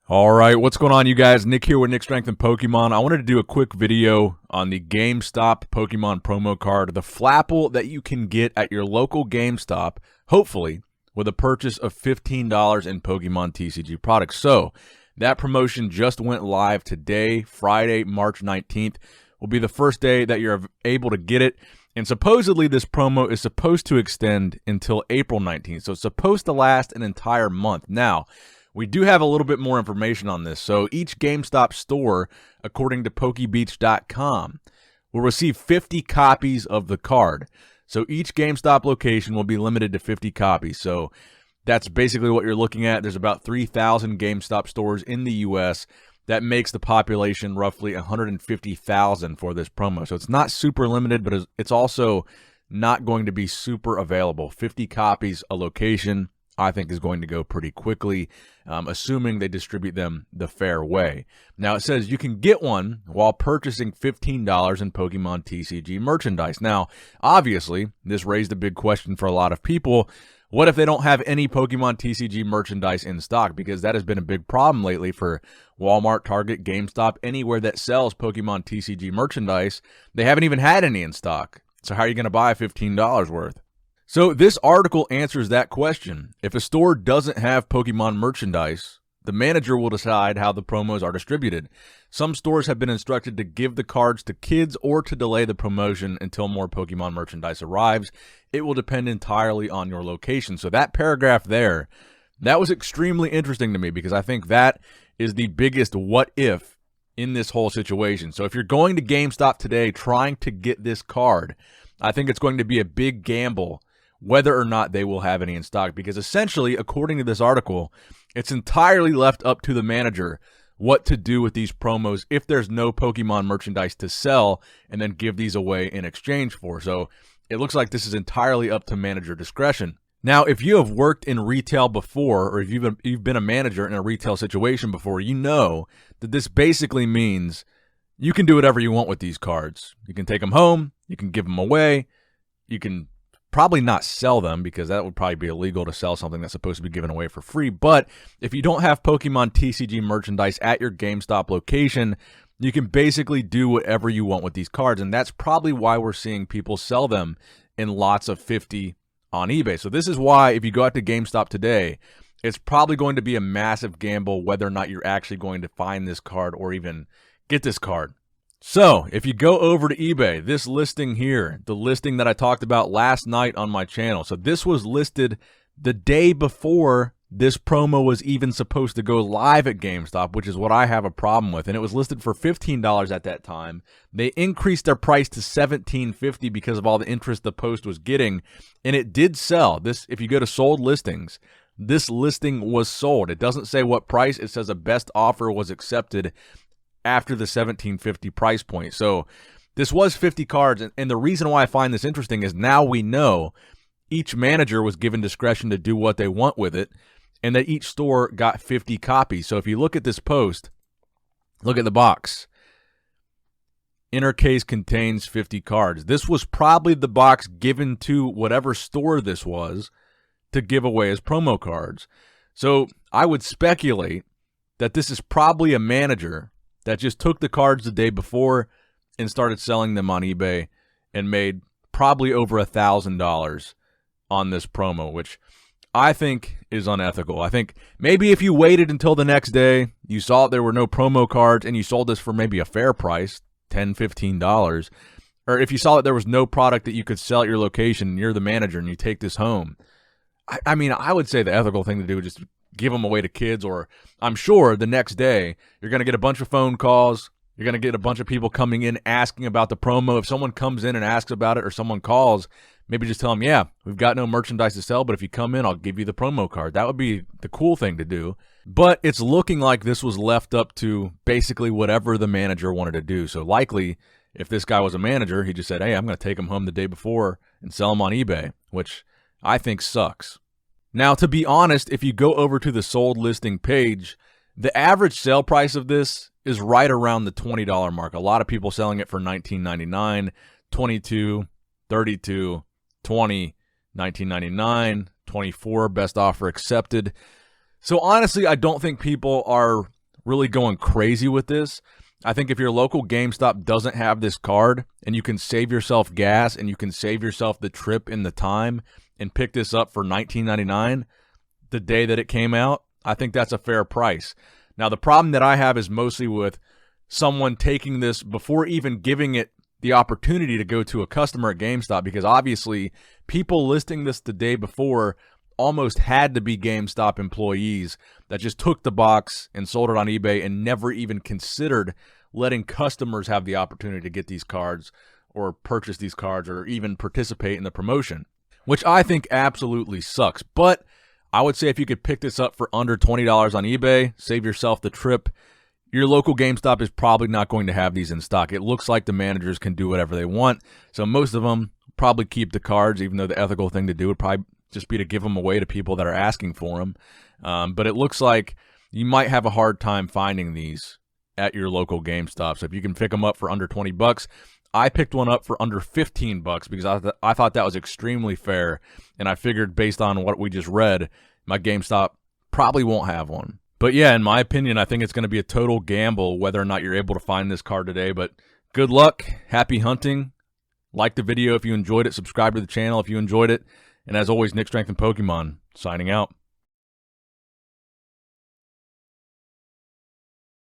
All right, what's going on, you guys? Nick here with Nick Strength and Pokemon. I wanted to do a quick video on the GameStop Pokemon promo card, the Flapple that you can get at your local GameStop, hopefully, with a purchase of $15 in Pokemon TCG products. So, that promotion just went live today, Friday, March 19th. Will be the first day that you're able to get it. And supposedly, this promo is supposed to extend until April 19th. So, it's supposed to last an entire month. Now, we do have a little bit more information on this. So each GameStop store, according to PokeBeach.com, will receive 50 copies of the card. So each GameStop location will be limited to 50 copies. So that's basically what you're looking at. There's about 3,000 GameStop stores in the U.S. That makes the population roughly 150,000 for this promo. So it's not super limited, but it's also not going to be super available. 50 copies a location, I think, is going to go pretty quickly, assuming they distribute them the fair way. Now, it says you can get one while purchasing $15 in Pokemon TCG merchandise. Now, obviously, this raised a big question for a lot of people. What if they don't have any Pokemon TCG merchandise in stock? Because that has been a big problem lately for Walmart, Target, GameStop, anywhere that sells Pokemon TCG merchandise. They haven't even had any in stock. So how are you going to buy $15 worth? So this article answers that question. If a store doesn't have Pokemon merchandise, the manager will decide how the promos are distributed. Some stores have been instructed to give the cards to kids or to delay the promotion until more Pokemon merchandise arrives. It will depend entirely on your location. So that paragraph there, that was extremely interesting to me because I think that is the biggest what if in this whole situation. So if you're going to GameStop today trying to get this card, I think it's going to be a big gamble whether or not they will have any in stock, because essentially, according to this article, it's entirely left up to the manager what to do with these promos if there's no Pokemon merchandise to sell and then give these away in exchange for. So it looks like this is entirely up to manager discretion. Now, if you have worked in retail before, or if you've been a manager in a retail situation before, you know that this basically means you can do whatever you want with these cards. You can take them home, you can give them away, you can probably not sell them because that would probably be illegal to sell something that's supposed to be given away for free. But if you don't have Pokemon TCG merchandise at your GameStop location, you can basically do whatever you want with these cards. And that's probably why we're seeing people sell them in lots of 50 on eBay. So this is why if you go out to GameStop today, it's probably going to be a massive gamble whether or not you're actually going to find this card or even get this card. So, if you go over to eBay, this listing here, the listing that I talked about last night on my channel, so this was listed the day before this promo was even supposed to go live at GameStop, which is what I have a problem with, and it was listed for $15 at that time. They increased their price to $17.50 because of all the interest the post was getting, and it did sell. This, if you go to sold listings, this listing was sold. It doesn't say what price, it says a best offer was accepted after the $17.50 price point. So this was 50 cards, and the reason why I find this interesting is now we know each manager was given discretion to do what they want with it, and that each store got 50 copies. So if you look at this post, look at the box. Inner case contains 50 cards. This was probably the box given to whatever store this was to give away as promo cards. So I would speculate that this is probably a manager that just took the cards the day before and started selling them on eBay and made probably over $1,000 on this promo, which I think is unethical. I think maybe if you waited until the next day, you saw there were no promo cards, and you sold this for maybe a fair price, $10, $15, or if you saw that there was no product that you could sell at your location and you're the manager and you take this home, I mean, I would say the ethical thing to do is just give them away to kids, or I'm sure the next day you're going to get a bunch of phone calls. You're going to get a bunch of people coming in asking about the promo. If someone comes in and asks about it, or someone calls, maybe just tell them, yeah, we've got no merchandise to sell, but if you come in, I'll give you the promo card. That would be the cool thing to do. But it's looking like this was left up to basically whatever the manager wanted to do. So likely, if this guy was a manager, he just said, hey, I'm going to take them home the day before and sell them on eBay, which I think sucks. Now, to be honest, if you go over to the sold listing page, the average sale price of this is right around the $20 mark. A lot of people selling it for $19.99, $22, $32, $20, $19.99, $24, best offer accepted. So honestly, I don't think people are really going crazy with this. I think if your local GameStop doesn't have this card and you can save yourself gas and you can save yourself the trip and the time and pick this up for $19.99 the day that it came out, I think that's a fair price. Now, the problem that I have is mostly with someone taking this before even giving it the opportunity to go to a customer at GameStop, because obviously people listing this the day before almost had to be GameStop employees that just took the box and sold it on eBay and never even considered letting customers have the opportunity to get these cards or purchase these cards or even participate in the promotion, which I think absolutely sucks. But I would say if you could pick this up for under $20 on eBay, save yourself the trip. Your local GameStop is probably not going to have these in stock. It looks like the managers can do whatever they want, so most of them probably keep the cards, even though the ethical thing to do would probably just be to give them away to people that are asking for them. But it looks like you might have a hard time finding these at your local GameStop. So if you can pick them up for under 20 bucks, I picked one up for under 15 bucks because I thought that was extremely fair, and I figured based on what we just read, my GameStop probably won't have one. But yeah, in my opinion, I think it's going to be a total gamble whether or not you're able to find this card today. But good luck. Happy hunting. Like the video if you enjoyed it. Subscribe to the channel if you enjoyed it. And as always, Nick Strength and Pokemon, signing out.